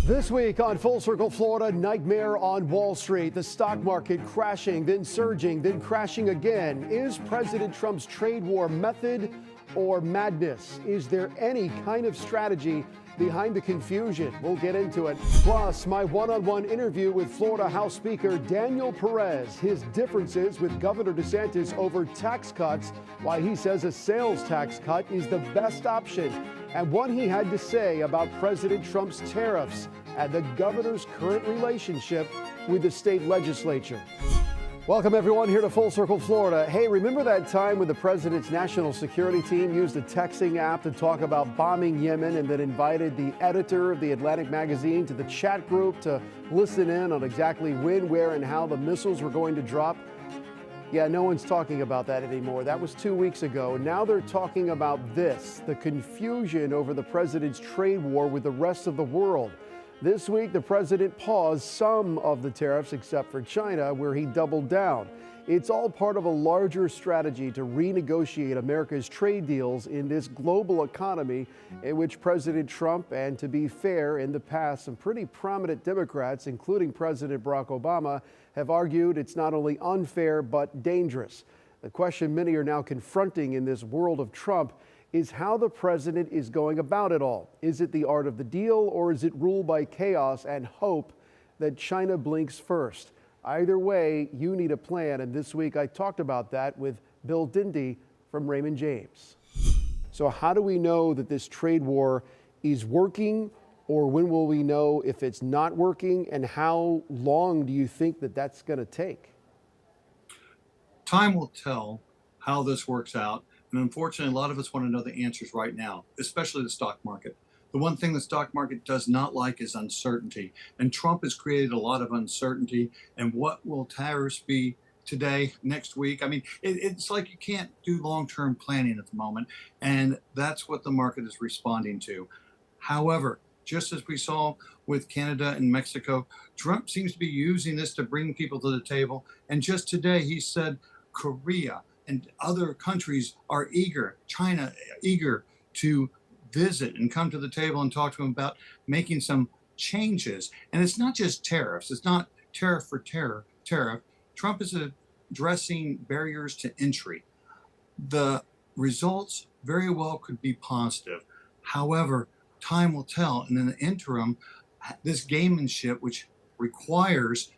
This week on Full Circle Florida, nightmare on Wall Street. The stock market crashing, then surging, then crashing again. Is President Trump's trade war method or madness? Is there any kind of strategy behind the confusion? We'll get into it. Plus, my one-on-one interview with Florida House Speaker Daniel Perez. His differences with Governor DeSantis over tax cuts, why he says a sales tax cut is the best option, and what he had to say about President Trump's tariffs and the governor's current relationship with the state legislature. Welcome everyone here to Full Circle Florida. Hey, remember that time when the president's national security team used a texting app to talk about bombing Yemen and then invited the editor of the Atlantic magazine to the chat group to listen in on exactly when, where, and how the missiles were going to drop? Yeah, no one's talking about that anymore. That was 2 weeks ago. Now they're talking about this, the confusion over the president's trade war with the rest of the world. This week, the president paused some of the tariffs except for China, where he doubled down. It's all part of a larger strategy to renegotiate America's trade deals in this global economy in which President Trump, and to be fair, in the past, some pretty prominent Democrats, including President Barack Obama, have argued it's not only unfair but dangerous. The question many are now confronting in this world of Trump is how the president is going about it all. Is it the art of the deal, or is it rule by chaos and hope that China blinks first? Either way, you need a plan, and this week I talked about that with Bill Dendy from Raymond James. So how do we know that this trade war is working, or when will we know if it's not working, and how long do you think that that's going to take? Time will tell how this works out. And unfortunately, a lot of us want to know the answers right now, especially the stock market. The one thing the stock market does not like is uncertainty. And Trump has created a lot of uncertainty. And what will tariffs be today, next week? I mean, it's like you can't do long-term planning at the moment. And that's what the market is responding to. However, just as we saw with Canada and Mexico, Trump seems to be using this to bring people to the table. And just today, he said Korea and other countries are eager, China eager to visit and come to the table and talk to him about making some changes. And it's not just tariffs. It's not tariff for tariff. Trump is addressing barriers to entry. The results very well could be positive. However, time will tell. And in the interim, this gamemanship, which requires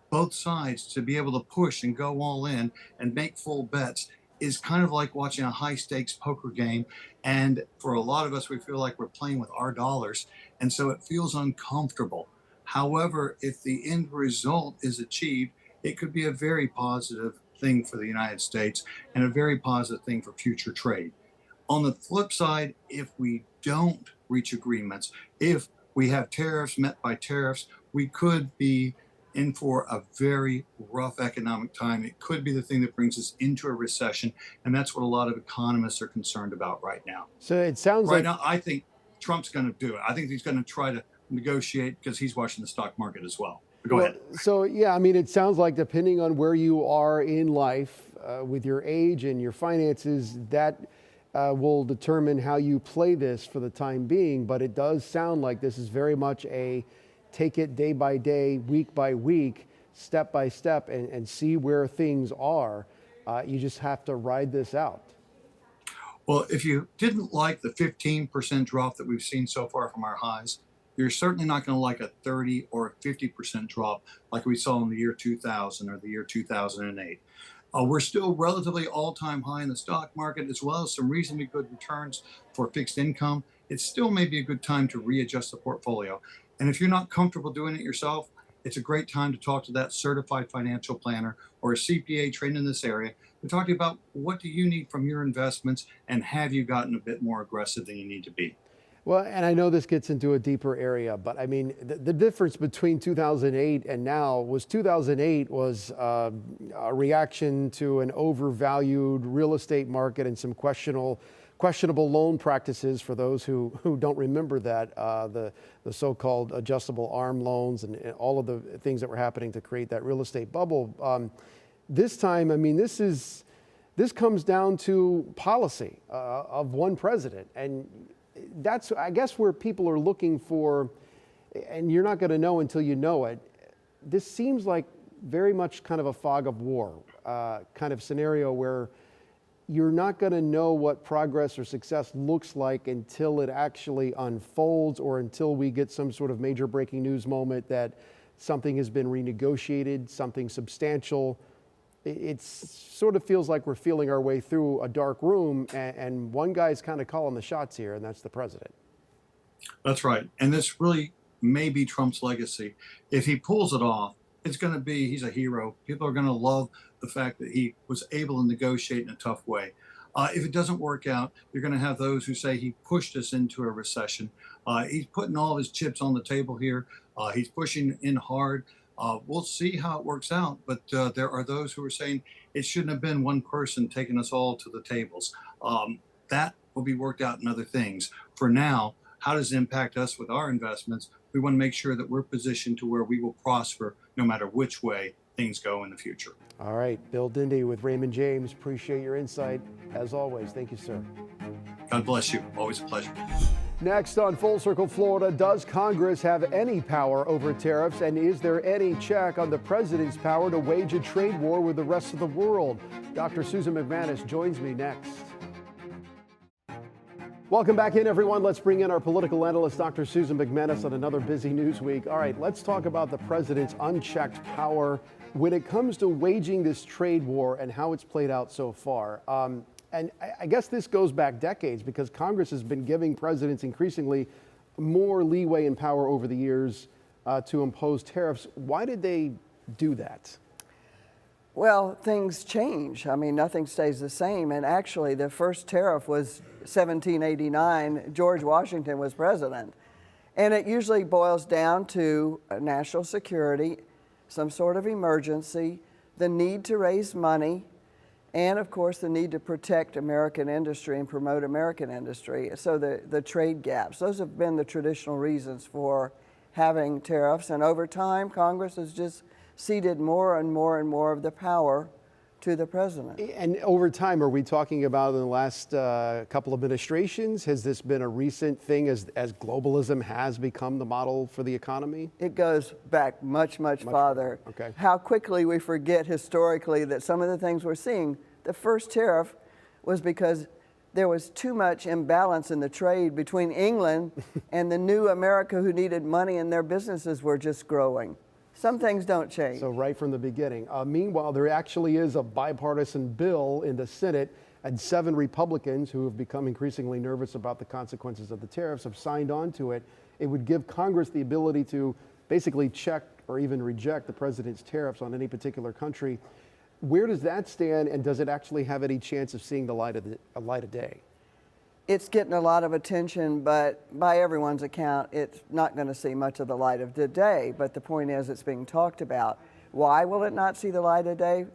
both sides to be able to push and go all in and make full bets, is kind of like watching a high stakes poker game. And for a lot of us, we feel like we're playing with our dollars. And so it feels uncomfortable. However, if the end result is achieved, it could be a very positive thing for the United States and a very positive thing for future trade. On the flip side, if we don't reach agreements, if we have tariffs met by tariffs, we could be in for a very rough economic time. It could be the thing that brings us into a recession, and that's what a lot of economists are concerned about right now. So it sounds right like now, I think Trump's going to do it. I think he's going to try to negotiate because he's watching the stock market as well. But go ahead. So yeah, I mean, it sounds like depending on where you are in life, with your age and your finances, that will determine how you play this for the time being. But it does sound like this is very much a take it day by day, week by week, step by step, and see where things are. You just have to ride this out. Well, if you didn't like the 15% drop that we've seen so far from our highs, you're certainly not going to like a 30 or a 50% drop like we saw in the year 2000 or the year 2008. We're still relatively all-time high in the stock market, as well as some reasonably good returns for fixed income. It still may be a good time to readjust the portfolio. And if you're not comfortable doing it yourself, it's a great time to talk to that certified financial planner or a CPA trained in this area to talk to you about what do you need from your investments and have you gotten a bit more aggressive than you need to be. Well, and I know this gets into a deeper area, but I mean, the difference between 2008 and now was 2008 was a reaction to an overvalued real estate market and some questionable loan practices for those who don't remember that, the so-called adjustable arm loans and all of the things that were happening to create that real estate bubble. This time, I mean, this comes down to policy of one president. And that's, I guess, where people are looking for and you're not going to know until you know it. This seems like very much kind of a fog of war kind of scenario where you're not going to know what progress or success looks like until it actually unfolds or until we get some sort of major breaking news moment that something has been renegotiated, something substantial. It sort of feels like we're feeling our way through a dark room, and one guy's kind of calling the shots here, and that's the president. That's right. And this really may be Trump's legacy. If he pulls it off, it's going to be, he's a hero. People are going to love the fact that he was able to negotiate in a tough way. If it doesn't work out, you're going to have those who say he pushed us into a recession. He's putting all of his chips on the table here. He's pushing in hard. We'll see how it works out. But there are those who are saying it shouldn't have been one person taking us all to the tables. That will be worked out in other things. For now, how does it impact us with our investments? We want to make sure that we're positioned to where we will prosper no matter which way things go in the future. All right, Bill Dendy with Raymond James. Appreciate your insight as always. Thank you, sir. God bless you. Always a pleasure. Next on Full Circle Florida, does Congress have any power over tariffs, and is there any check on the president's power to wage a trade war with the rest of the world? Dr. Susan McManus joins me next. Welcome back in, everyone. Let's bring in our political analyst, Dr. Susan McManus, on another busy news week. All right, let's talk about the president's unchecked power when it comes to waging this trade war and how it's played out so far. And I guess this goes back decades because Congress has been giving presidents increasingly more leeway and power over the years to impose tariffs. Why did they do that? Well, things change. I mean, nothing stays the same. And actually, the first tariff was 1789. George Washington was president. And it usually boils down to national security, some sort of emergency, the need to raise money, and of course the need to protect American industry and promote American industry. So the trade gaps, those have been the traditional reasons for having tariffs. And over time, Congress has just ceded more and more and more of the power to the president. And over time, are we talking about in the last couple of administrations? Has this been a recent thing as globalism has become the model for the economy? It goes back much farther. Okay. How quickly we forget historically that some of the things we're seeing, the first tariff was because there was too much imbalance in the trade between England and the new America who needed money and their businesses were just growing. Some things don't change. So right from the beginning. Meanwhile, there actually is a bipartisan bill in the Senate, and 7 Republicans who have become increasingly nervous about the consequences of the tariffs have signed on to it. It would give Congress the ability to basically check or even reject the president's tariffs on any particular country. Where does that stand, and does it actually have any chance of seeing the light of day? It's getting a lot of attention, but by everyone's account, it's not going to see much of the light of the day. But the point is, it's being talked about. Why will it not see the light of day?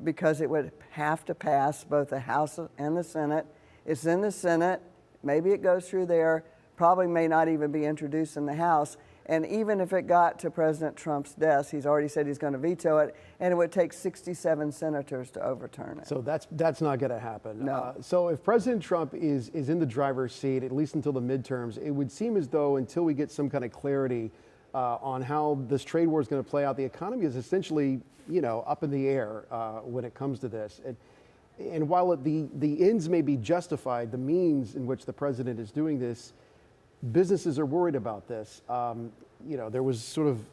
Because it would have to pass both the House and the Senate. It's in the Senate. Maybe it goes through there. Probably may not even be introduced in the House. And even if it got to President Trump's desk, he's already said he's going to veto it, and it would take 67 senators to overturn it. So that's not going to happen. No. So if President Trump is in the driver's seat, at least until the midterms, it would seem as though until we get some kind of clarity on how this trade war is going to play out, the economy is essentially, up in the air when it comes to this. And while the ends may be justified, the means in which the president is doing this, businesses are worried about this. There was sort of,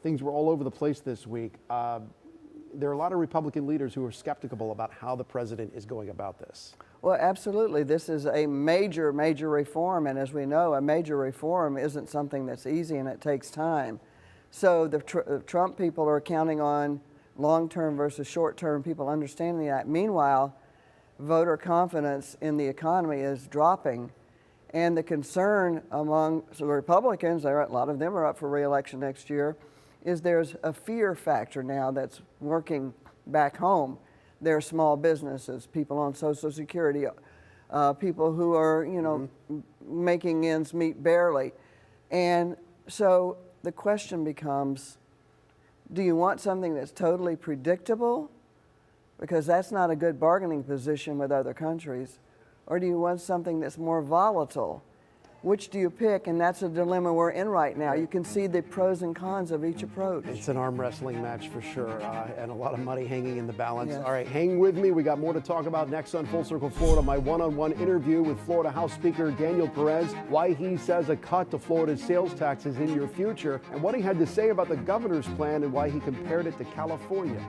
things were all over the place this week. There are a lot of Republican leaders who are skeptical about how the president is going about this. Well, absolutely. This is a major reform. And as we know, a major reform isn't something that's easy and it takes time. So the Trump people are counting on long-term versus short-term people understanding that. Meanwhile, voter confidence in the economy is dropping. And the concern among the Republicans, a lot of them are up for re-election next year, is there's a fear factor now that's working back home. There are small businesses, people on Social Security, people who are, making ends meet barely. And so the question becomes, do you want something that's totally predictable? Because that's not a good bargaining position with other countries. Or do you want something that's more volatile? which do you pick? And that's a dilemma we're in right now. You can see the pros and cons of each approach. It's an arm wrestling match for sure, and a lot of money hanging in the balance. Yes. All right, hang with me. We got more to talk about next on Full Circle Florida. My one-on-one interview with Florida House Speaker Daniel Perez, why he says a cut to Florida's sales tax is in your future, and what he had to say about the governor's plan and why he compared it to California.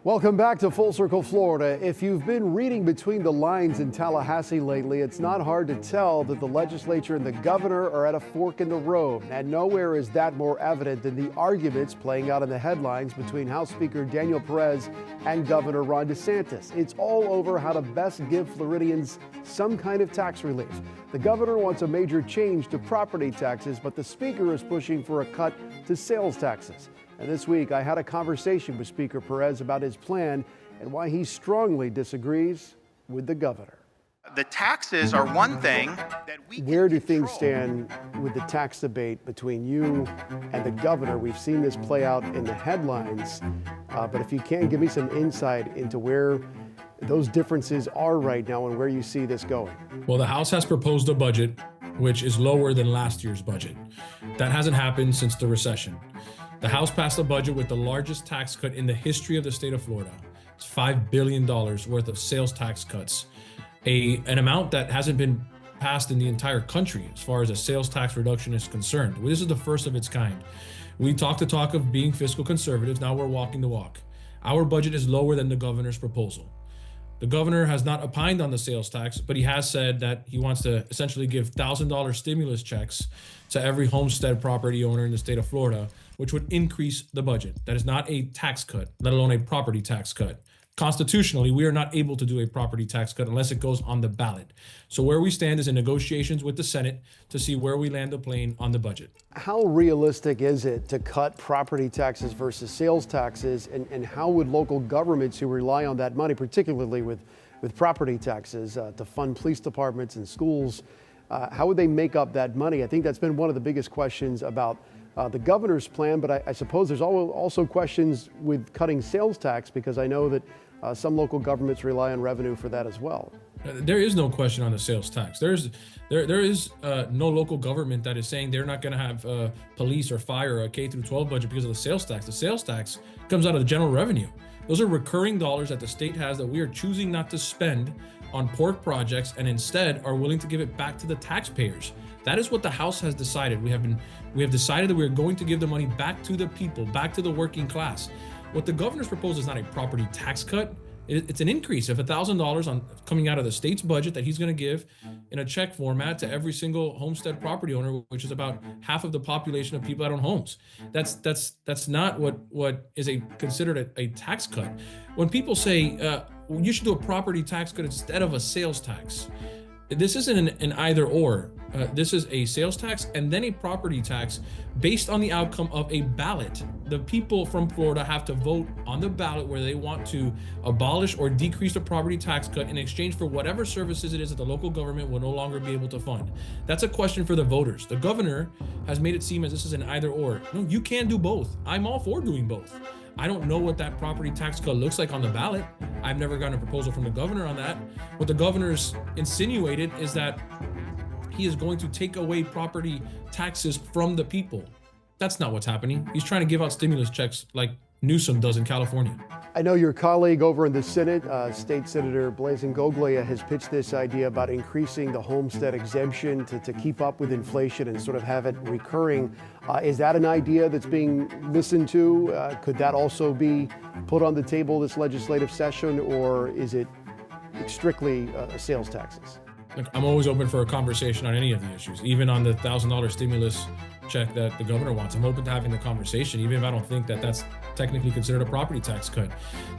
Welcome back to Full Circle Florida. If you've been reading between the lines in Tallahassee lately, it's not hard to tell that the legislature and the governor are at a fork in the road. And nowhere is that more evident than the arguments playing out in the headlines between House Speaker Daniel Perez and Governor Ron DeSantis. It's all over how to best give Floridians some kind of tax relief. The governor wants a major change to property taxes, but the speaker is pushing for a cut to sales taxes. And this week, I had a conversation with Speaker Perez about his plan and why he strongly disagrees with the governor. The taxes are one thing that we can Where do things control. stand with the tax debate between you and the governor? We've seen this play out in the headlines, but if you can give me some insight into where those differences are right now and where you see this going. Well, the House has proposed a budget which is lower than last year's budget. That hasn't happened since the recession. The House passed a budget with the largest tax cut in the history of the state of Florida. It's $5 billion worth of sales tax cuts, an amount that hasn't been passed in the entire country as far as a sales tax reduction is concerned. This is the first of its kind. We talk the talk of being fiscal conservatives. Now we're walking the walk. Our budget is lower than the governor's proposal. The governor has not opined on the sales tax, but he has said that he wants to essentially give $1,000 stimulus checks to every homestead property owner in the state of Florida, which would increase the budget. That is not a tax cut, let alone a property tax cut. Constitutionally, we are not able to do a property tax cut unless it goes on the ballot. So where we stand is in negotiations with the Senate to see where we land the plane on the budget. How realistic is it to cut property taxes versus sales taxes? And how would local governments who rely on that money, particularly with property taxes, to fund police departments and schools, how would they make up that money? I think that's been one of the biggest questions about the governor's plan, but I suppose there's also questions with cutting sales tax, because I know that some local governments rely on revenue for that as well. There is no question on the sales tax. There is no local government that is saying they're not going to have police or fire or a K through 12 budget because of the sales tax. The sales tax comes out of the general revenue. Those are recurring dollars that the state has that we are choosing not to spend on poor projects and instead are willing to give it back to the taxpayers. That is what the House has decided. We have decided that we're going to give the money back to the people, back to the working class. What the governor's proposal is not a property tax cut. It's an increase of $1,000 coming out of the state's budget that he's going to give in a check format to every single homestead property owner, which is about half of the population of people that own homes. That's not what is considered a tax cut. When people say you should do a property tax cut instead of a sales tax, this isn't an either or. This is a sales tax and then a property tax based on the outcome of a ballot. The people from Florida have to vote on the ballot where they want to abolish or decrease the property tax cut in exchange for whatever services it is that the local government will no longer be able to fund. That's a question for the voters. The governor has made it seem as this is an either or. No, you can do both. I'm all for doing both. I don't know what that property tax cut looks like on the ballot. I've never gotten a proposal from the governor on that. What the governor's insinuated is that he is going to take away property taxes from the people. That's not what's happening. He's trying to give out stimulus checks like Newsom does in California. I know your colleague over in the Senate, State Senator Blazin Goglia, has pitched this idea about increasing the homestead exemption to keep up with inflation and sort of have it recurring. Is that an idea that's being listened to? Could that also be put on the table this legislative session, or is it strictly sales taxes? Look, I'm always open for a conversation on any of the issues, even on the $1,000 stimulus check that the governor wants. I'm open to having the conversation, even if I don't think that that's technically considered a property tax cut.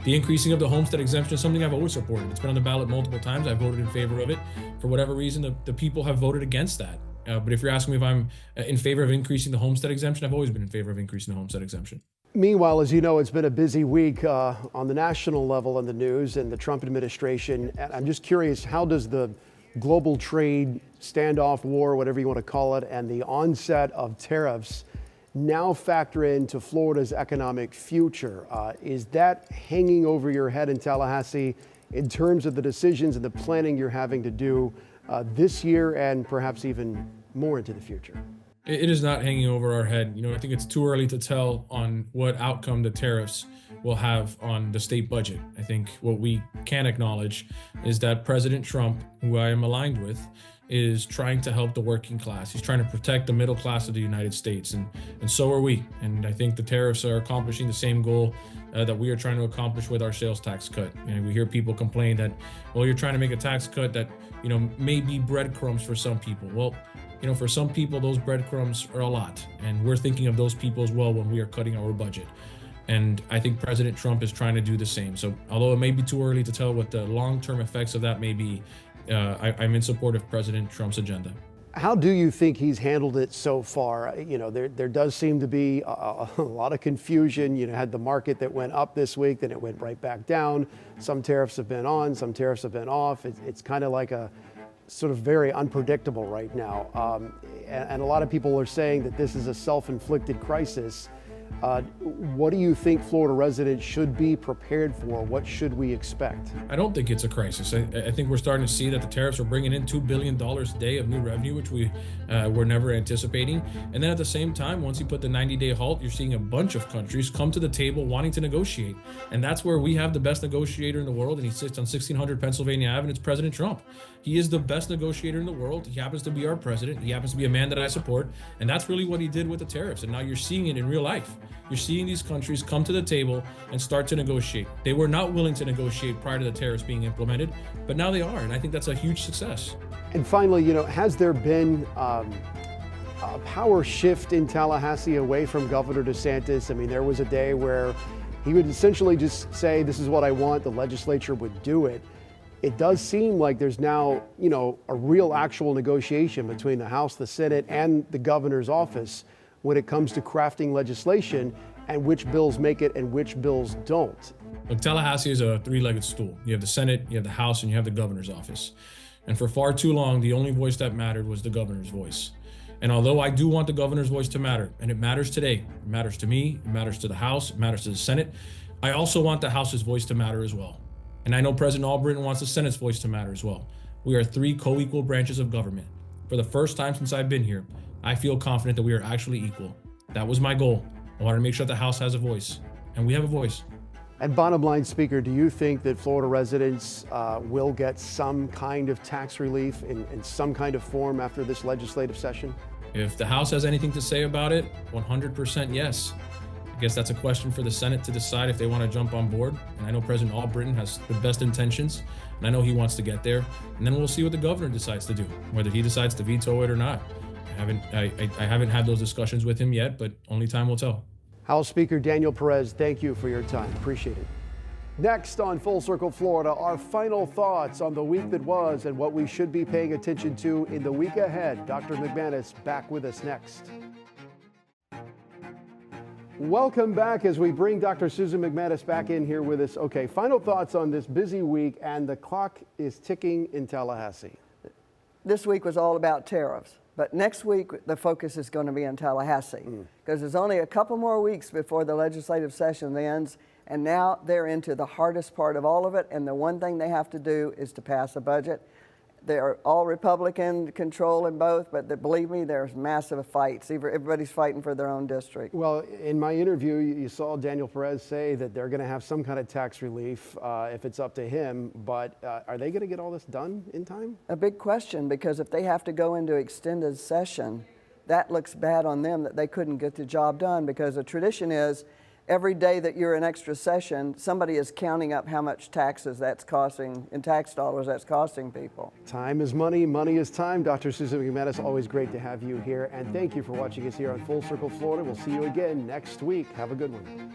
The increasing of the homestead exemption is something I've always supported. It's been on the ballot multiple times. I voted in favor of it. For whatever reason, the people have voted against that. But if you're asking me if I'm in favor of increasing the homestead exemption, I've always been in favor of increasing the homestead exemption. Meanwhile, as you know, it's been a busy week on the national level in the news and the Trump administration. And I'm just curious, how does the global trade standoff, war, whatever you want to call it, and the onset of tariffs now factor into Florida's economic future? Is that hanging over your head in Tallahassee in terms of the decisions and the planning you're having to do this year and perhaps even more into the future? It is not hanging over our head. I think it's too early to tell on what outcome the tariffs will have on the state budget. I think what we can acknowledge is that President Trump, who I am aligned with, is trying to help the working class. He's trying to protect the middle class of the United States, and so are we. And I think the tariffs are accomplishing the same goal that we are trying to accomplish with our sales tax cut. We hear people complain that, well, you're trying to make a tax cut that, may be breadcrumbs for some people. Well, for some people, those breadcrumbs are a lot, and we're thinking of those people as well when we are cutting our budget. And I think President Trump is trying to do the same. So although it may be too early to tell what the long-term effects of that may be, I'm in support of President Trump's agenda. How do you think he's handled it so far? There does seem to be a lot of confusion. You had the market that went up this week, then it went right back down. Some tariffs have been on, some tariffs have been off. It's kind of like a sort of very unpredictable right now. And a lot of people are saying that this is a self-inflicted crisis. What do you think Florida residents should be prepared for? What should we expect? I don't think it's a crisis. I think we're starting to see that the tariffs are bringing in $2 billion a day of new revenue, which we were never anticipating. And then at the same time, once you put the 90-day halt, you're seeing a bunch of countries come to the table wanting to negotiate. And that's where we have the best negotiator in the world, and he sits on 1600 Pennsylvania Ave, and it's President Trump. He is the best negotiator in the world. He happens to be our president. He happens to be a man that I support. And that's really what he did with the tariffs. And now you're seeing it in real life. You're seeing these countries come to the table and start to negotiate. They were not willing to negotiate prior to the tariffs being implemented, but now they are. And I think that's a huge success. And finally, has there been a power shift in Tallahassee away from Governor DeSantis? I mean, there was a day where he would essentially just say, this is what I want. The legislature would do it. It does seem like there's now, a real actual negotiation between the House, the Senate, and the governor's office when it comes to crafting legislation and which bills make it and which bills don't. Look, Tallahassee is a three-legged stool. You have the Senate, you have the House, and you have the governor's office. And for far too long, the only voice that mattered was the governor's voice. And although I do want the governor's voice to matter, and it matters today, it matters to me, it matters to the House, it matters to the Senate, I also want the House's voice to matter as well. And I know President Albritton wants the Senate's voice to matter as well. We are three co-equal branches of government. For the first time since I've been here, I feel confident that we are actually equal. That was my goal. I wanted to make sure that the House has a voice, and we have a voice. And bottom line, Speaker, do you think that Florida residents will get some kind of tax relief in some kind of form after this legislative session? If the House has anything to say about it, 100% yes. I guess that's a question for the Senate to decide if they want to jump on board. And I know President Albritton has the best intentions, and I know he wants to get there. And then we'll see what the governor decides to do, whether he decides to veto it or not. I haven't had those discussions with him yet, but only time will tell. House Speaker Daniel Perez, thank you for your time. Appreciate it. Next on Full Circle Florida, our final thoughts on the week that was and what we should be paying attention to in the week ahead. Dr. McManus back with us next. Welcome back as we bring Dr. Susan McManus back in here with us. Okay, final thoughts on this busy week, and the clock is ticking in Tallahassee. This week was all about tariffs, but next week the focus is going to be in Tallahassee because there's only a couple more weeks before the legislative session ends, and now they're into the hardest part of all of it, and the one thing they have to do is to pass a budget. They're all Republican control in both, but believe me, there's massive fights. Everybody's fighting for their own district. Well, in my interview, you saw Daniel Perez say that they're going to have some kind of tax relief if it's up to him, but are they going to get all this done in time? A big question, because if they have to go into extended session, that looks bad on them that they couldn't get the job done, because the tradition is every day that you're in extra session, somebody is counting up how much taxes that's costing, in tax dollars that's costing people. Time is money, money is time. Dr. Susan McManus, always great to have you here. And thank you for watching us here on Full Circle Florida. We'll see you again next week. Have a good one.